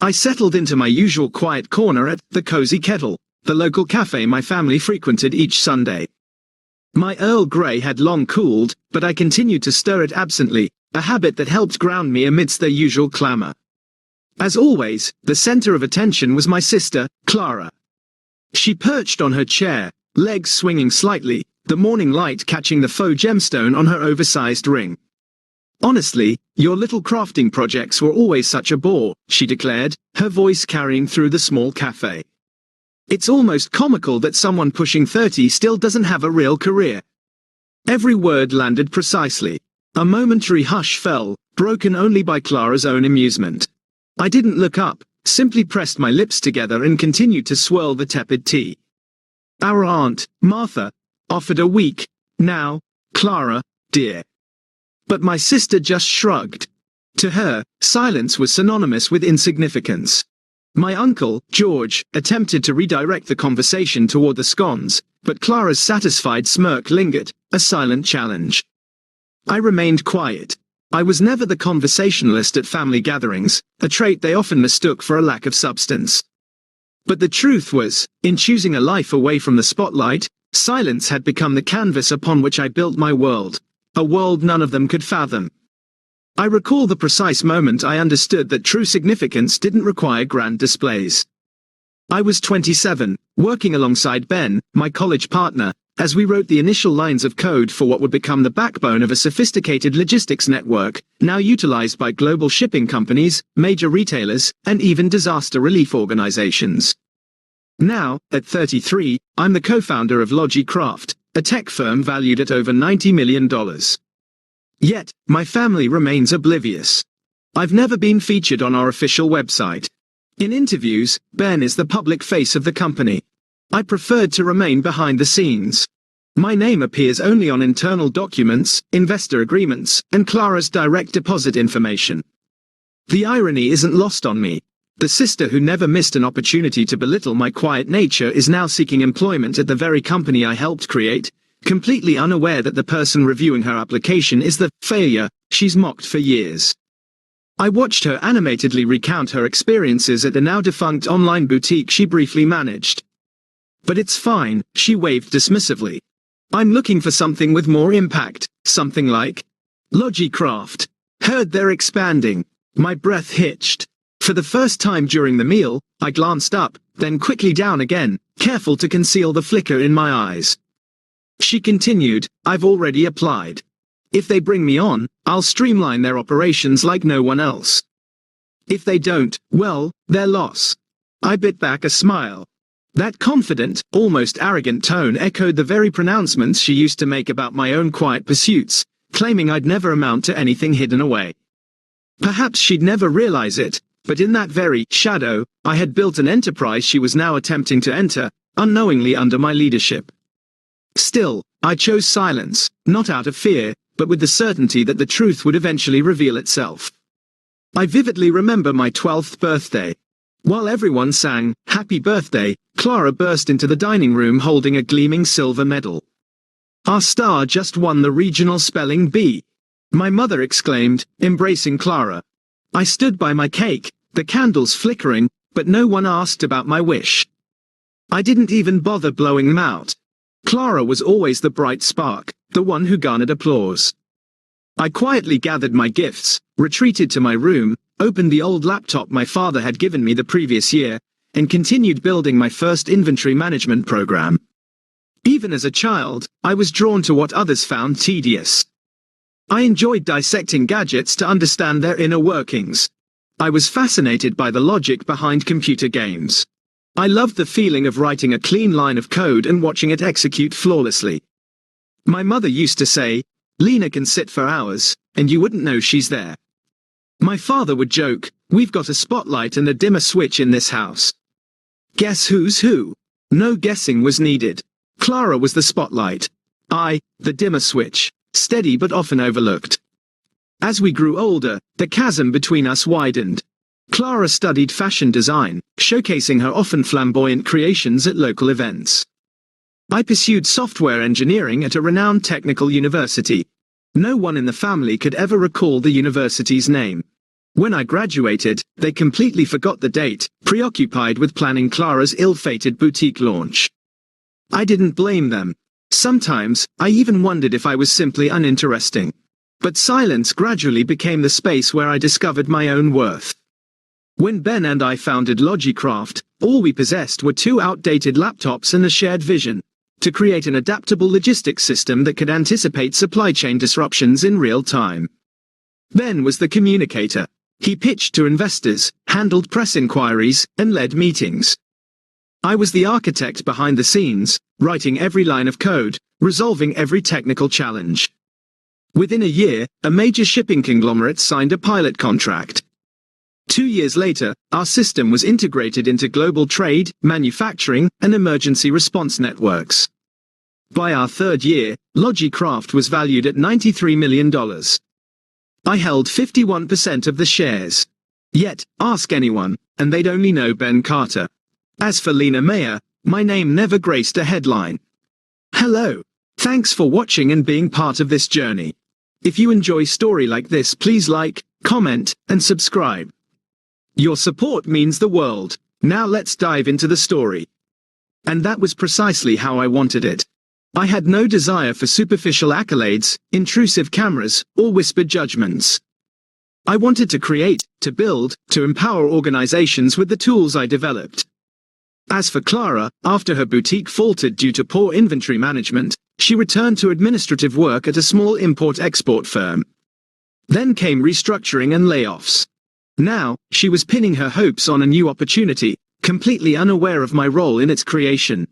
I settled into my usual quiet corner at the Cozy Kettle, the local cafe my family frequented each Sunday. My Earl Grey had long cooled, but I continued to stir it absently, a habit that helped ground me amidst their usual clamor. As always, the center of attention was my sister, Clara. She perched on her chair, legs swinging slightly, the morning light catching the faux gemstone on her oversized ring. "Honestly, your little crafting projects were always such a bore," she declared, her voice carrying through the small cafe. "It's almost comical that someone pushing 30 still doesn't have a real career." Every word landed precisely. A momentary hush fell, broken only by Clara's own amusement. I didn't look up, simply pressed my lips together and continued to swirl the tepid tea. "Our aunt, Martha, offered a week. Now, Clara, dear." But my sister just shrugged. To her, silence was synonymous with insignificance. My uncle, George, attempted to redirect the conversation toward the scones, but Clara's satisfied smirk lingered, a silent challenge. I remained quiet. I was never the conversationalist at family gatherings, a trait they often mistook for a lack of substance. But the truth was, in choosing a life away from the spotlight, silence had become the canvas upon which I built my world, a world none of them could fathom. I recall the precise moment I understood that true significance didn't require grand displays. I was 27, working alongside Ben, my college partner, as we wrote the initial lines of code for what would become the backbone of a sophisticated logistics network, now utilized by global shipping companies, major retailers, and even disaster relief organizations. Now, at 33, I'm the co-founder of Logicraft, a tech firm valued at over $90 million. Yet, my family remains oblivious. I've never been featured on our official website. In interviews, Ben is the public face of the company. I preferred to remain behind the scenes. My name appears only on internal documents, investor agreements, and Clara's direct deposit information. The irony isn't lost on me. The sister who never missed an opportunity to belittle my quiet nature is now seeking employment at the very company I helped create, completely unaware that the person reviewing her application is the failure she's mocked for years. I watched her animatedly recount her experiences at the now-defunct online boutique she briefly managed. "But it's fine," she waved dismissively. "I'm looking for something with more impact, something like Logicraft." Heard they're expanding. My breath hitched. For the first time during the meal, I glanced up, then quickly down again, careful to conceal the flicker in my eyes. She continued, "I've already applied. If they bring me on, I'll streamline their operations like no one else. If they don't, well, their loss." I bit back a smile. That confident, almost arrogant tone echoed the very pronouncements she used to make about my own quiet pursuits, claiming I'd never amount to anything hidden away. Perhaps she'd never realize it, but in that very shadow, I had built an enterprise she was now attempting to enter, unknowingly under my leadership. Still, I chose silence, not out of fear, but with the certainty that the truth would eventually reveal itself. I vividly remember my 12th birthday. While everyone sang, "Happy Birthday," Clara burst into the dining room holding a gleaming silver medal. "Our star just won the regional spelling bee," my mother exclaimed, embracing Clara. I stood by my cake, the candles flickering, but no one asked about my wish. I didn't even bother blowing them out. Clara was always the bright spark, the one who garnered applause. I quietly gathered my gifts, retreated to my room, opened the old laptop my father had given me the previous year, and continued building my first inventory management program. Even as a child, I was drawn to what others found tedious. I enjoyed dissecting gadgets to understand their inner workings. I was fascinated by the logic behind computer games. I loved the feeling of writing a clean line of code and watching it execute flawlessly. My mother used to say, "Lena can sit for hours, and you wouldn't know she's there." My father would joke, "We've got a spotlight and a dimmer switch in this house." Guess who's who? No guessing was needed. Clara was the spotlight. I, the dimmer switch, steady but often overlooked. As we grew older, the chasm between us widened. Clara studied fashion design, showcasing her often flamboyant creations at local events. I pursued software engineering at a renowned technical university. No one in the family could ever recall the university's name. When I graduated, they completely forgot the date, preoccupied with planning Clara's ill-fated boutique launch. I didn't blame them. Sometimes, I even wondered if I was simply uninteresting. But silence gradually became the space where I discovered my own worth. When Ben and I founded Logicraft, all we possessed were 2 outdated laptops and a shared vision to create an adaptable logistics system that could anticipate supply chain disruptions in real time. Ben was the communicator. He pitched to investors, handled press inquiries, and led meetings. I was the architect behind the scenes, writing every line of code, resolving every technical challenge. Within a year, a major shipping conglomerate signed a pilot contract. 2 years later, our system was integrated into global trade, manufacturing, and emergency response networks. By our 3rd year, Logicraft was valued at $93 million. I held 51% of the shares. Yet, ask anyone, and they'd only know Ben Carter. As for Lena Mayer, my name never graced a headline. Hello. Thanks for watching and being part of this journey. If you enjoy story like this, please like, comment, and subscribe. Your support means the world. Now let's dive into the story. And that was precisely how I wanted it. I had no desire for superficial accolades, intrusive cameras, or whispered judgments. I wanted to create, to build, to empower organizations with the tools I developed. As for Clara, after her boutique faltered due to poor inventory management, she returned to administrative work at a small import-export firm. Then came restructuring and layoffs. Now, she was pinning her hopes on a new opportunity, completely unaware of my role in its creation.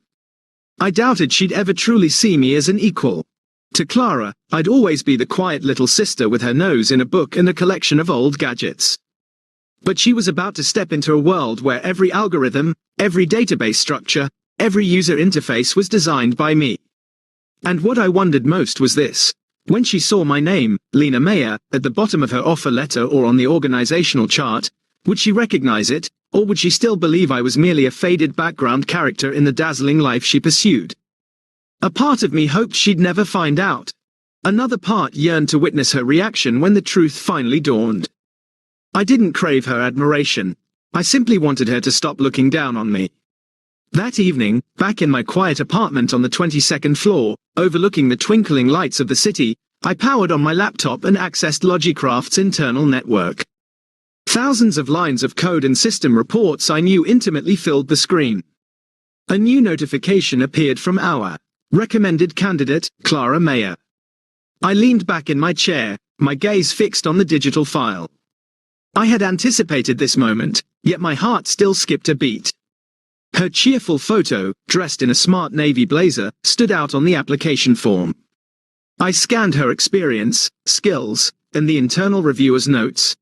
I doubted she'd ever truly see me as an equal. To Clara, I'd always be the quiet little sister with her nose in a book and a collection of old gadgets. But she was about to step into a world where every algorithm, every database structure, every user interface was designed by me. And what I wondered most was this. When she saw my name, Lena Mayer, at the bottom of her offer letter or on the organizational chart, would she recognize it, or would she still believe I was merely a faded background character in the dazzling life she pursued? A part of me hoped she'd never find out. Another part yearned to witness her reaction when the truth finally dawned. I didn't crave her admiration. I simply wanted her to stop looking down on me. That evening, back in my quiet apartment on the 22nd floor, overlooking the twinkling lights of the city, I powered on my laptop and accessed Logicraft's internal network. Thousands of lines of code and system reports I knew intimately filled the screen. A new notification appeared from our recommended candidate, Clara Mayer. I leaned back in my chair, my gaze fixed on the digital file. I had anticipated this moment, yet my heart still skipped a beat. Her cheerful photo, dressed in a smart navy blazer, stood out on the application form. I scanned her experience, skills, and the internal reviewer's notes.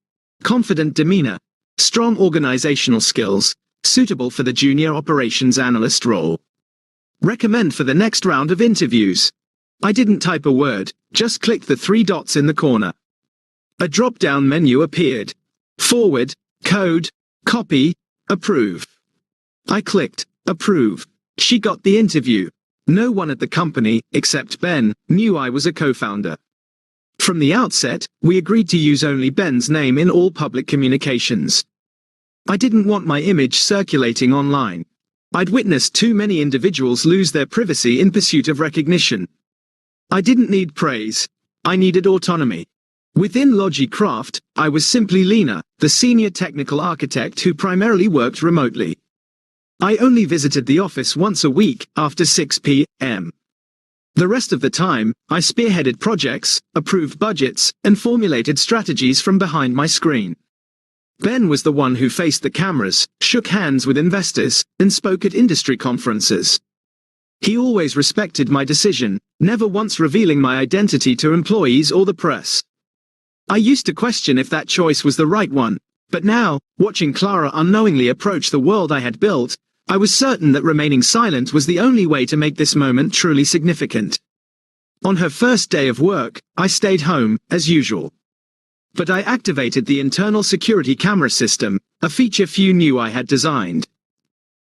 Confident demeanor, strong organizational skills, suitable for the junior operations analyst role. Recommend for the next round of interviews. I didn't type a word, just clicked the 3 dots in the corner. A drop-down menu appeared. Forward, code, copy, approve. I clicked, approve. She got the interview. No one at the company, except Ben, knew I was a co-founder. From the outset, we agreed to use only Ben's name in all public communications. I didn't want my image circulating online. I'd witnessed too many individuals lose their privacy in pursuit of recognition. I didn't need praise. I needed autonomy. Within Logicraft, I was simply Lena, the senior technical architect who primarily worked remotely. I only visited the office once a week, after 6 p.m. The rest of the time, I spearheaded projects, approved budgets, and formulated strategies from behind my screen. Ben was the one who faced the cameras, shook hands with investors, and spoke at industry conferences. He always respected my decision, never once revealing my identity to employees or the press. I used to question if that choice was the right one, but now, watching Clara unknowingly approach the world I had built, I was certain that remaining silent was the only way to make this moment truly significant. On her first day of work, I stayed home, as usual. But I activated the internal security camera system, a feature few knew I had designed.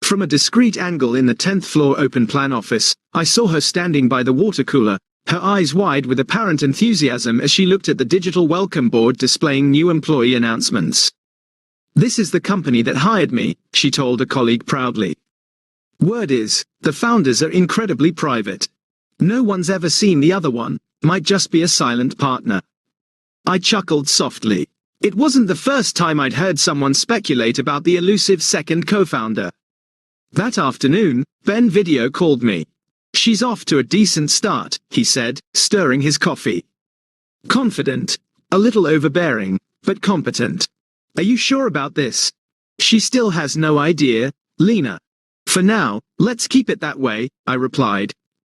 From a discreet angle in the 10th floor open-plan office, I saw her standing by the water cooler, her eyes wide with apparent enthusiasm as she looked at the digital welcome board displaying new employee announcements. "This is the company that hired me," she told a colleague proudly. "Word is, the founders are incredibly private. No one's ever seen the other one, might just be a silent partner." I chuckled softly. It wasn't the first time I'd heard someone speculate about the elusive second co-founder. That afternoon, Ben video called me. "She's off to a decent start," he said, stirring his coffee. "Confident. A little overbearing, but competent. Are you sure about this?" "She still has no idea, Lena. For now, let's keep it that way," I replied.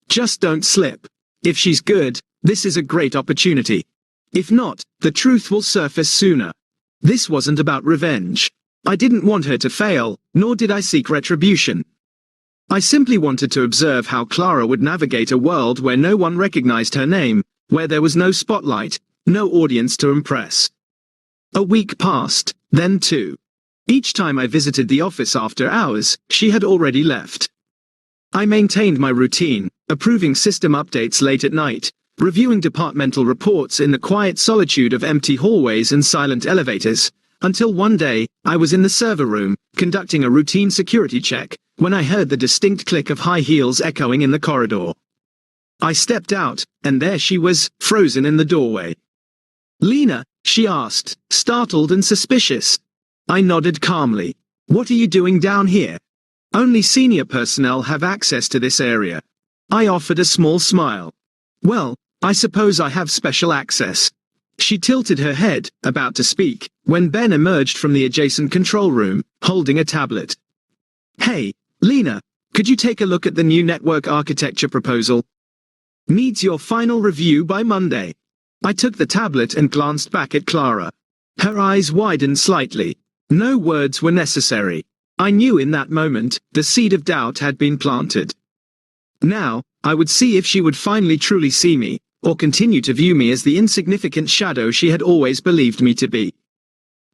"Just don't slip. If she's good, this is a great opportunity. If not, the truth will surface sooner." This wasn't about revenge. I didn't want her to fail, nor did I seek retribution. I simply wanted to observe how Clara would navigate a world where no one recognized her name, where there was no spotlight, no audience to impress. A week passed, then two. Each time I visited the office after hours, she had already left. I maintained my routine, approving system updates late at night, reviewing departmental reports in the quiet solitude of empty hallways and silent elevators, until one day, I was in the server room, conducting a routine security check, when I heard the distinct click of high heels echoing in the corridor. I stepped out, and there she was, frozen in the doorway. "Lena?" she asked, startled and suspicious. I nodded calmly. "What are you doing down here? Only senior personnel have access to this area." I offered a small smile. "Well, I suppose I have special access." She tilted her head, about to speak, when Ben emerged from the adjacent control room, holding a tablet. "Hey, Lena, could you take a look at the new network architecture proposal? Needs your final review by Monday." I took the tablet and glanced back at Clara. Her eyes widened slightly. No words were necessary. I knew in that moment, the seed of doubt had been planted. Now, I would see if she would finally truly see me, or continue to view me as the insignificant shadow she had always believed me to be.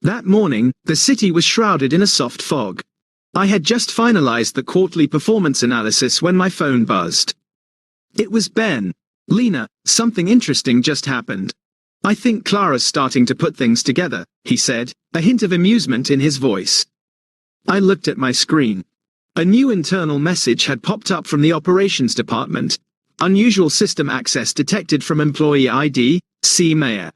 That morning, the city was shrouded in a soft fog. I had just finalized the quarterly performance analysis when my phone buzzed. It was Ben. "Lena, something interesting just happened. I think Clara's starting to put things together," he said, a hint of amusement in his voice. I looked at my screen. A new internal message had popped up from the operations department. "Unusual system access detected from employee ID, C. Mayer.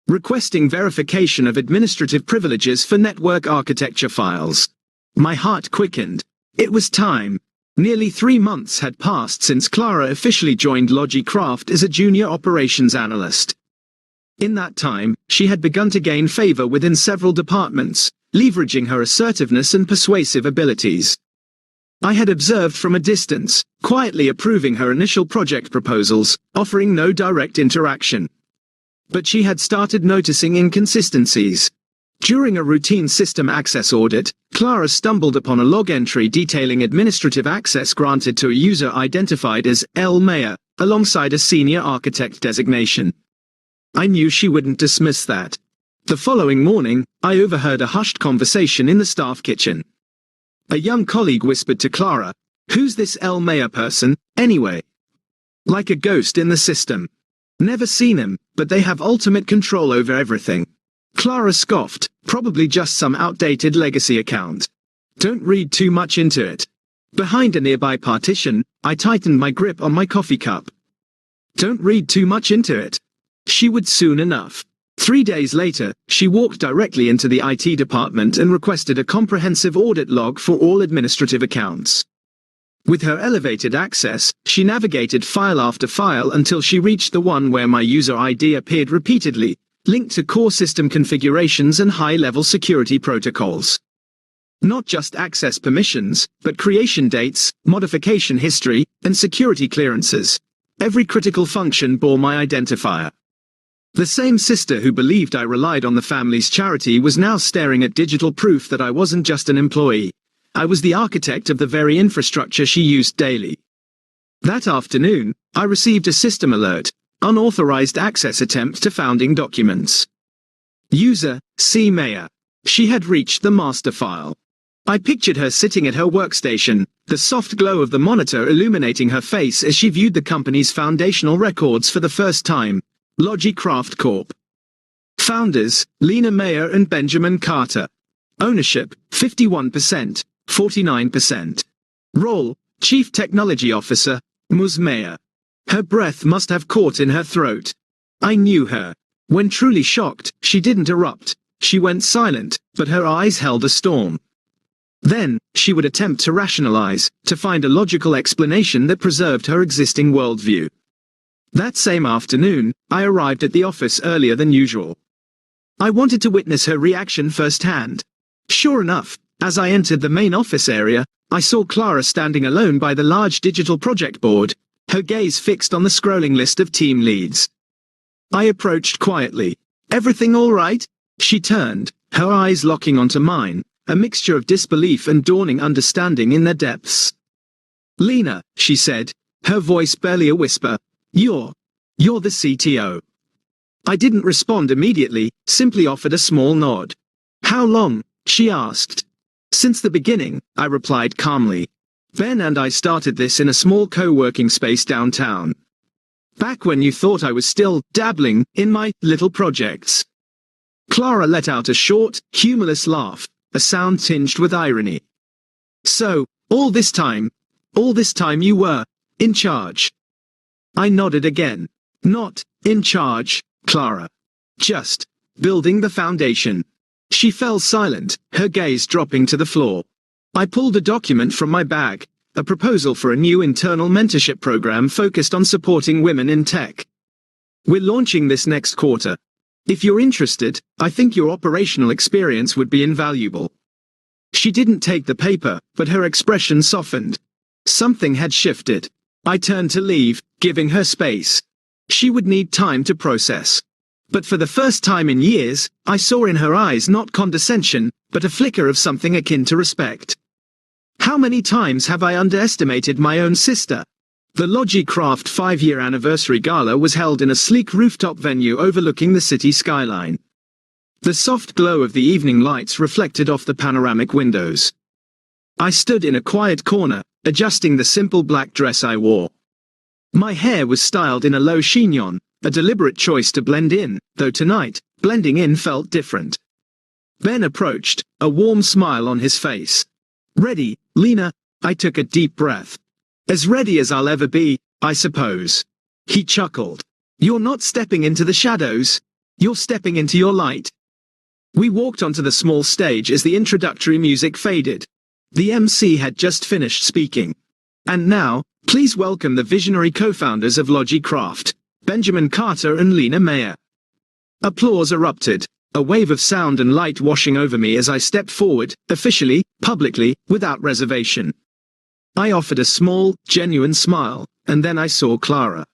Requesting verification of administrative privileges for network architecture files." My heart quickened. It was time. Nearly 3 months had passed since Clara officially joined Logicraft as a junior operations analyst. In that time, she had begun to gain favor within several departments, leveraging her assertiveness and persuasive abilities. I had observed from a distance, quietly approving her initial project proposals, offering no direct interaction. But she had started noticing inconsistencies. During a routine system access audit, Clara stumbled upon a log entry detailing administrative access granted to a user identified as L. Mayer, alongside a senior architect designation. I knew she wouldn't dismiss that. The following morning, I overheard a hushed conversation in the staff kitchen. A young colleague whispered to Clara, "Who's this L. Mayer person, anyway? Like a ghost in the system. Never seen him, but they have ultimate control over everything." Clara scoffed, "Probably just some outdated legacy account. Don't read too much into it." Behind a nearby partition, I tightened my grip on my coffee cup. Don't read too much into it. She would soon enough. 3 days later, she walked directly into the IT department and requested a comprehensive audit log for all administrative accounts. With her elevated access, she navigated file after file until she reached the one where my user ID appeared repeatedly, linked to core system configurations and high-level security protocols. Not just access permissions, but creation dates, modification history, and security clearances. Every critical function bore my identifier. The same sister who believed I relied on the family's charity was now staring at digital proof that I wasn't just an employee. I was the architect of the very infrastructure she used daily. That afternoon, I received a system alert. Unauthorized access attempt to founding documents. User, C. Mayer. She had reached the master file. I pictured her sitting at her workstation, the soft glow of the monitor illuminating her face as she viewed the company's foundational records for the first time. Logicraft Corp. Founders, Lena Mayer and Benjamin Carter. Ownership, 51%, 49%. Role, Chief Technology Officer, Ms. Mayer. Her breath must have caught in her throat. I knew her. When truly shocked, she didn't erupt. She went silent, but her eyes held a storm. Then, she would attempt to rationalize, to find a logical explanation that preserved her existing worldview. That same afternoon, I arrived at the office earlier than usual. I wanted to witness her reaction firsthand. Sure enough, as I entered the main office area, I saw Clara standing alone by the large digital project board, her gaze fixed on the scrolling list of team leads. I approached quietly. "Everything all right?" She turned, her eyes locking onto mine, a mixture of disbelief and dawning understanding in their depths. "Lena," she said, her voice barely a whisper, You're the CTO." I didn't respond immediately, simply offered a small nod. "How long?" she asked. "Since the beginning," I replied calmly. "Ben and I started this in a small co-working space downtown. Back when you thought I was still dabbling in my little projects." Clara let out a short, humorless laugh, a sound tinged with irony. "So, all this time you were in charge." I nodded again. "Not in charge, Clara. Just building the foundation." She fell silent, her gaze dropping to the floor. I pulled a document from my bag, a proposal for a new internal mentorship program focused on supporting women in tech. "We're launching this next quarter. If you're interested, I think your operational experience would be invaluable." She didn't take the paper, but her expression softened. Something had shifted. I turned to leave, giving her space. She would need time to process. But for the first time in years, I saw in her eyes not condescension, but a flicker of something akin to respect. How many times have I underestimated my own sister? The Logicraft 5-year anniversary gala was held in a sleek rooftop venue overlooking the city skyline. The soft glow of the evening lights reflected off the panoramic windows. I stood in a quiet corner, adjusting the simple black dress I wore. My hair was styled in a low chignon, a deliberate choice to blend in, though tonight, blending in felt different. Ben approached, a warm smile on his face. "Ready, Lena?" I took a deep breath. "As ready as I'll ever be, I suppose." He chuckled. "You're not stepping into the shadows. You're stepping into your light." We walked onto the small stage as the introductory music faded. The MC had just finished speaking. "And now, please welcome the visionary co-founders of Logicraft, Benjamin Carter and Lena Mayer." Applause erupted, a wave of sound and light washing over me as I stepped forward, officially, publicly, without reservation. I offered a small, genuine smile, and then I saw Clara.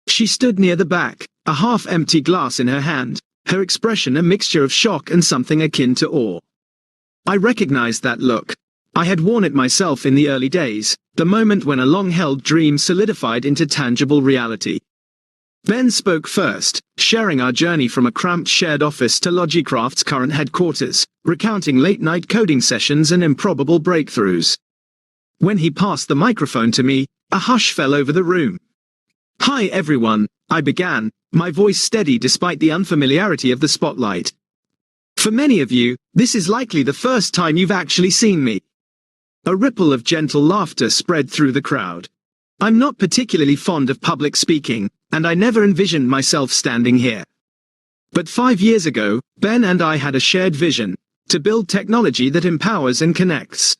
She stood near the back, a half-empty glass in her hand, her expression a mixture of shock and something akin to awe. I recognized that look. I had worn it myself in the early days, the moment when a long-held dream solidified into tangible reality. Ben spoke first, sharing our journey from a cramped shared office to Logicraft's current headquarters, recounting late-night coding sessions and improbable breakthroughs. When he passed the microphone to me, a hush fell over the room. "Hi everyone," I began, my voice steady despite the unfamiliarity of the spotlight. "For many of you, this is likely the first time you've actually seen me." A ripple of gentle laughter spread through the crowd. I'm not particularly fond of public speaking, and I never envisioned myself standing here. But 5 years ago, Ben and I had a shared vision, to build technology that empowers and connects.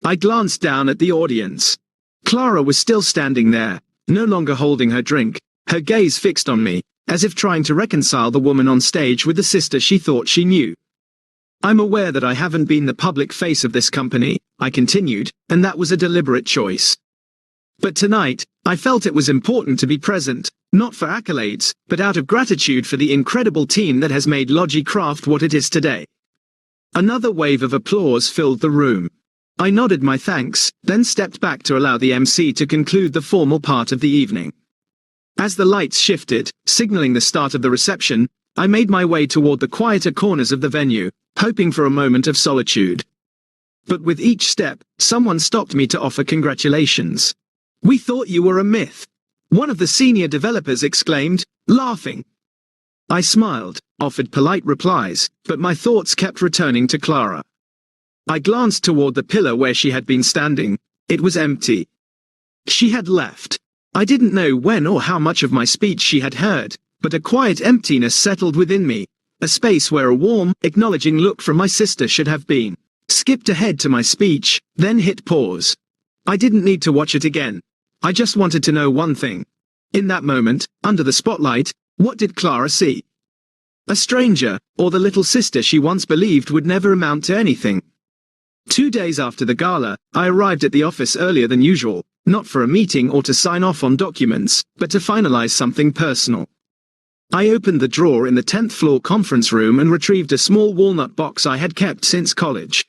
I glanced down at the audience. Clara was still standing there, no longer holding her drink, her gaze fixed on me, as if trying to reconcile the woman on stage with the sister she thought she knew. "I'm aware that I haven't been the public face of this company," I continued, "and that was a deliberate choice. But tonight, I felt it was important to be present, not for accolades, but out of gratitude for the incredible team that has made Logicraft what it is today." Another wave of applause filled the room. I nodded my thanks, then stepped back to allow the MC to conclude the formal part of the evening. As the lights shifted, signaling the start of the reception, I made my way toward the quieter corners of the venue, hoping for a moment of solitude. But with each step, someone stopped me to offer congratulations. "We thought you were a myth," one of the senior developers exclaimed, laughing. I smiled, offered polite replies, but my thoughts kept returning to Clara. I glanced toward the pillar where she had been standing. It was empty. She had left. I didn't know when or how much of my speech she had heard, but a quiet emptiness settled within me, a space where a warm, acknowledging look from my sister should have been. Skipped ahead to my speech, then hit pause. I didn't need to watch it again. I just wanted to know one thing. In that moment, under the spotlight, what did Clara see? A stranger, or the little sister she once believed would never amount to anything? 2 days after the gala, I arrived at the office earlier than usual, not for a meeting or to sign off on documents, but to finalize something personal. I opened the drawer in the 10th floor conference room and retrieved a small walnut box I had kept since college.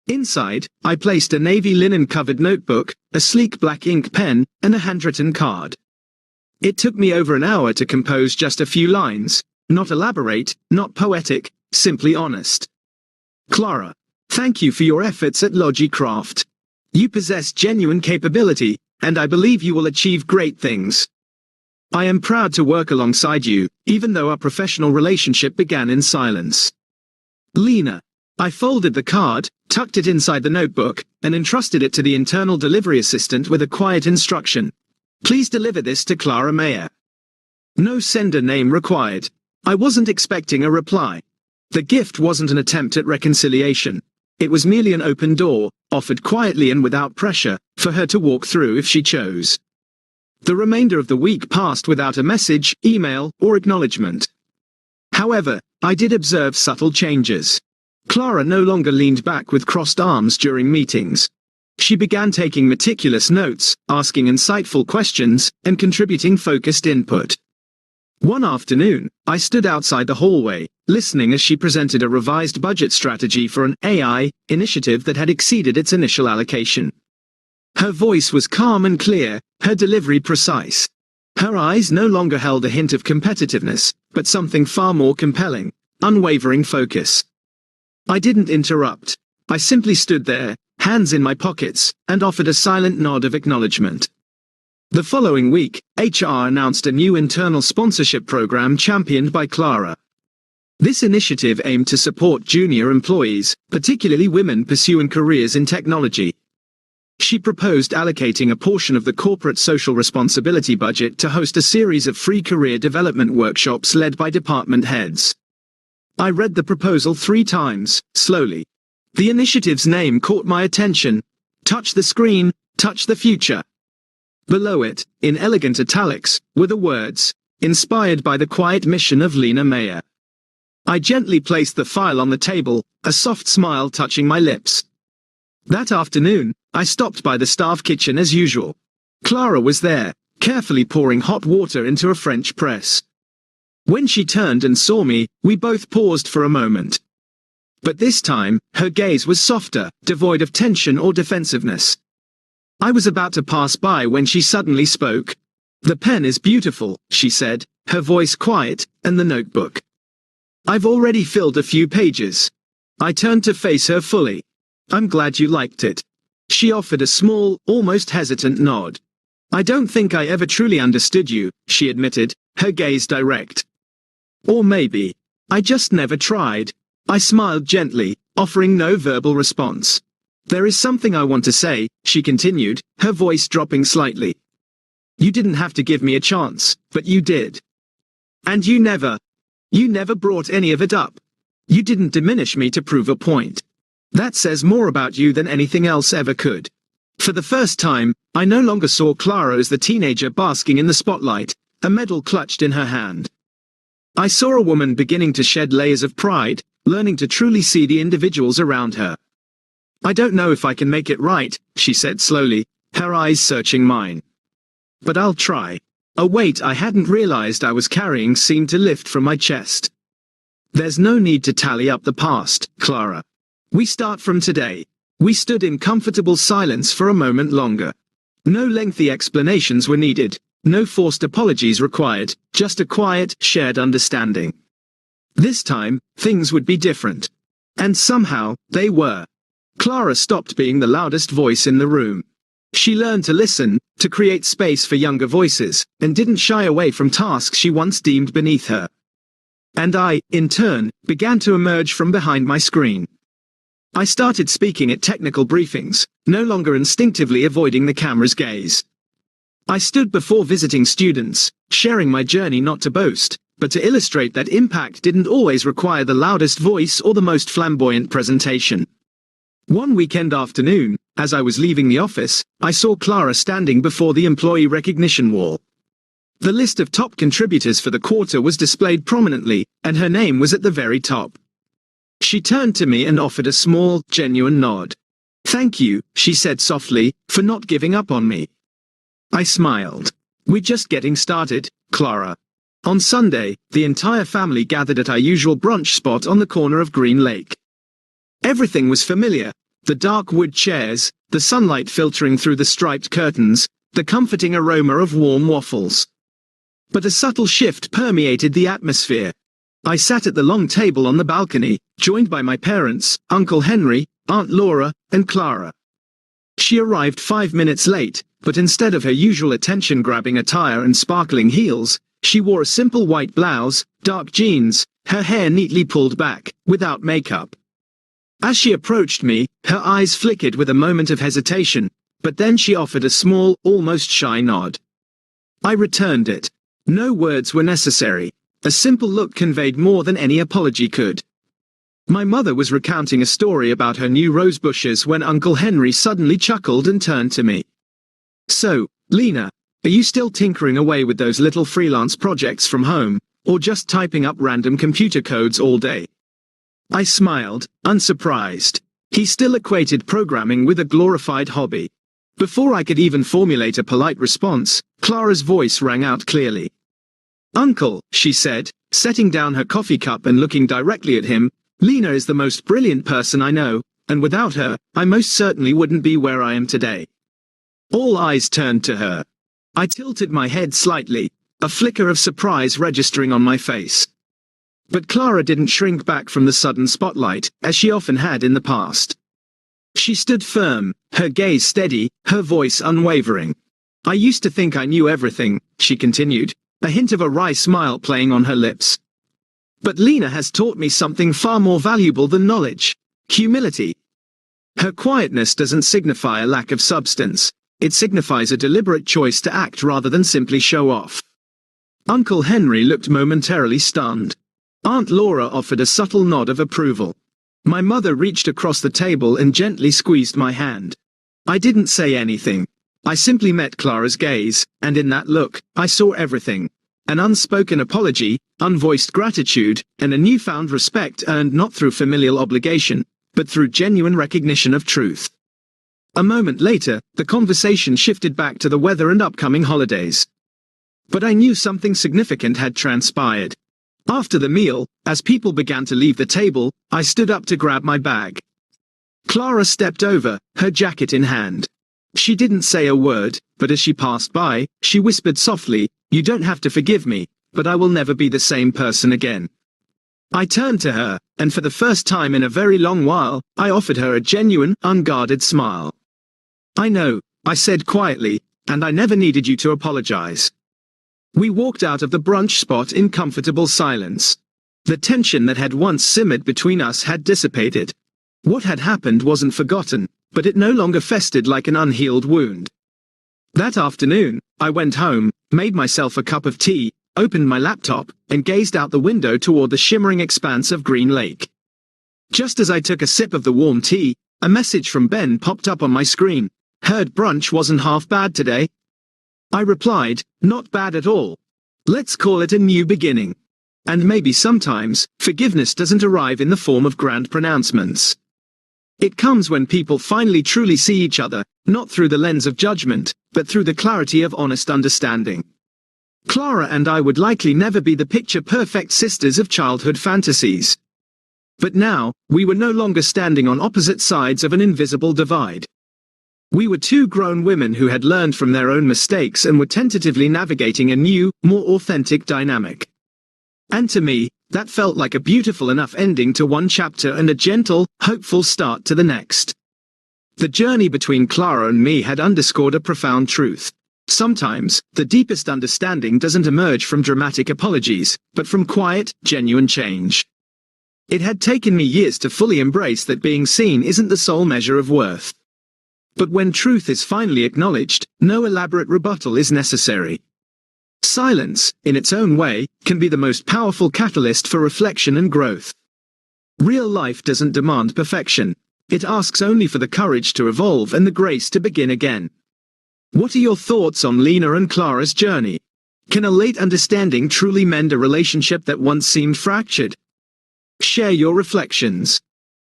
Inside, I placed a navy linen-covered notebook, a sleek black ink pen, and a handwritten card. It took me over an hour to compose just a few lines, not elaborate, not poetic, simply honest. "Clara, thank you for your efforts at Logicraft. You possess genuine capability, and I believe you will achieve great things. I am proud to work alongside you, even though our professional relationship began in silence. Lena." I folded the card, tucked it inside the notebook, and entrusted it to the internal delivery assistant with a quiet instruction. "Please deliver this to Clara Mayer." No sender name required. I wasn't expecting a reply. The gift wasn't an attempt at reconciliation. It was merely an open door, offered quietly and without pressure, for her to walk through if she chose. The remainder of the week passed without a message, email, or acknowledgement. However, I did observe subtle changes. Clara no longer leaned back with crossed arms during meetings. She began taking meticulous notes, asking insightful questions, and contributing focused input. One afternoon, I stood outside the hallway, listening as she presented a revised budget strategy for an AI initiative that had exceeded its initial allocation. Her voice was calm and clear, her delivery precise. Her eyes no longer held a hint of competitiveness, but something far more compelling, unwavering focus. I didn't interrupt. I simply stood there, hands in my pockets, and offered a silent nod of acknowledgement. The following week, HR announced a new internal sponsorship program championed by Clara. This initiative aimed to support junior employees, particularly women pursuing careers in technology. She proposed allocating a portion of the corporate social responsibility budget to host a series of free career development workshops led by department heads. I read the proposal 3 times, slowly. The initiative's name caught my attention. "Touch the screen, touch the future." Below it, in elegant italics, were the words, "Inspired by the quiet mission of Lena Mayer." I gently placed the file on the table, a soft smile touching my lips. That afternoon, I stopped by the staff kitchen as usual. Clara was there, carefully pouring hot water into a French press. When she turned and saw me, we both paused for a moment. But this time, her gaze was softer, devoid of tension or defensiveness. I was about to pass by when she suddenly spoke. "The pen is beautiful," she said, her voice quiet, "and the notebook. I've already filled a few pages." I turned to face her fully. "I'm glad you liked it." She offered a small, almost hesitant nod. "I don't think I ever truly understood you," she admitted, her gaze direct. "Or maybe I just never tried." I smiled gently, offering no verbal response. "There is something I want to say," she continued, her voice dropping slightly. "You didn't have to give me a chance, but you did. And you never brought any of it up. You didn't diminish me to prove a point. That says more about you than anything else ever could." For the first time, I no longer saw Clara as the teenager basking in the spotlight, a medal clutched in her hand. I saw a woman beginning to shed layers of pride, learning to truly see the individuals around her. "I don't know if I can make it right," she said slowly, her eyes searching mine. "But I'll try." A weight I hadn't realized I was carrying seemed to lift from my chest. "There's no need to tally up the past, Clara. We start from today." We stood in comfortable silence for a moment longer. No lengthy explanations were needed. No forced apologies required, just a quiet, shared understanding. This time, things would be different. And somehow, they were. Clara stopped being the loudest voice in the room. She learned to listen, to create space for younger voices, and didn't shy away from tasks she once deemed beneath her. And I, in turn, began to emerge from behind my screen. I started speaking at technical briefings, no longer instinctively avoiding the camera's gaze. I stood before visiting students, sharing my journey not to boast, but to illustrate that impact didn't always require the loudest voice or the most flamboyant presentation. One weekend afternoon, as I was leaving the office, I saw Clara standing before the employee recognition wall. The list of top contributors for the quarter was displayed prominently, and her name was at the very top. She turned to me and offered a small, genuine nod. "Thank you," she said softly, "for not giving up on me." I smiled. "We're just getting started, Clara." On Sunday, the entire family gathered at our usual brunch spot on the corner of Green Lake. Everything was familiar. The dark wood chairs, the sunlight filtering through the striped curtains, the comforting aroma of warm waffles. But a subtle shift permeated the atmosphere. I sat at the long table on the balcony, joined by my parents, Uncle Henry, Aunt Laura, and Clara. She arrived 5 minutes late, but instead of her usual attention-grabbing attire and sparkling heels, she wore a simple white blouse, dark jeans, her hair neatly pulled back, without makeup. As she approached me, her eyes flickered with a moment of hesitation, but then she offered a small, almost shy nod. I returned it. No words were necessary. A simple look conveyed more than any apology could. My mother was recounting a story about her new rose bushes when Uncle Henry suddenly chuckled and turned to me. "So, Lena, are you still tinkering away with those little freelance projects from home, or just typing up random computer codes all day?" I smiled, unsurprised. He still equated programming with a glorified hobby. Before I could even formulate a polite response, Clara's voice rang out clearly. "Uncle," she said, setting down her coffee cup and looking directly at him, "Lena is the most brilliant person I know, and without her, I most certainly wouldn't be where I am today." All eyes turned to her. I tilted my head slightly, a flicker of surprise registering on my face. But Clara didn't shrink back from the sudden spotlight, as she often had in the past. She stood firm, her gaze steady, her voice unwavering. "I used to think I knew everything," she continued, a hint of a wry smile playing on her lips. "But Lena has taught me something far more valuable than knowledge: humility. Her quietness doesn't signify a lack of substance. It signifies a deliberate choice to act rather than simply show off." Uncle Henry looked momentarily stunned. Aunt Laura offered a subtle nod of approval. My mother reached across the table and gently squeezed my hand. I didn't say anything. I simply met Clara's gaze, and in that look, I saw everything. An unspoken apology, unvoiced gratitude, and a newfound respect earned not through familial obligation, but through genuine recognition of truth. A moment later, the conversation shifted back to the weather and upcoming holidays. But I knew something significant had transpired. After the meal, as people began to leave the table, I stood up to grab my bag. Clara stepped over, her jacket in hand. She didn't say a word, but as she passed by, she whispered softly, "You don't have to forgive me, but I will never be the same person again." I turned to her, and for the first time in a very long while, I offered her a genuine, unguarded smile. "I know," I said quietly, "and I never needed you to apologize." We walked out of the brunch spot in comfortable silence. The tension that had once simmered between us had dissipated. What had happened wasn't forgotten, but it no longer festered like an unhealed wound. That afternoon, I went home, made myself a cup of tea, opened my laptop, and gazed out the window toward the shimmering expanse of Green Lake. Just as I took a sip of the warm tea, a message from Ben popped up on my screen. "Heard brunch wasn't half bad today." I replied, "Not bad at all. Let's call it a new beginning." And maybe sometimes, forgiveness doesn't arrive in the form of grand pronouncements. It comes when people finally truly see each other, not through the lens of judgment, but through the clarity of honest understanding. Clara and I would likely never be the picture-perfect sisters of childhood fantasies. But now, we were no longer standing on opposite sides of an invisible divide. We were two grown women who had learned from their own mistakes and were tentatively navigating a new, more authentic dynamic. And to me, that felt like a beautiful enough ending to one chapter and a gentle, hopeful start to the next. The journey between Clara and me had underscored a profound truth. Sometimes, the deepest understanding doesn't emerge from dramatic apologies, but from quiet, genuine change. It had taken me years to fully embrace that being seen isn't the sole measure of worth. But when truth is finally acknowledged, no elaborate rebuttal is necessary. Silence, in its own way, can be the most powerful catalyst for reflection and growth. Real life doesn't demand perfection. It asks only for the courage to evolve and the grace to begin again. What are your thoughts on Lena and Clara's journey? Can a late understanding truly mend a relationship that once seemed fractured? Share your reflections.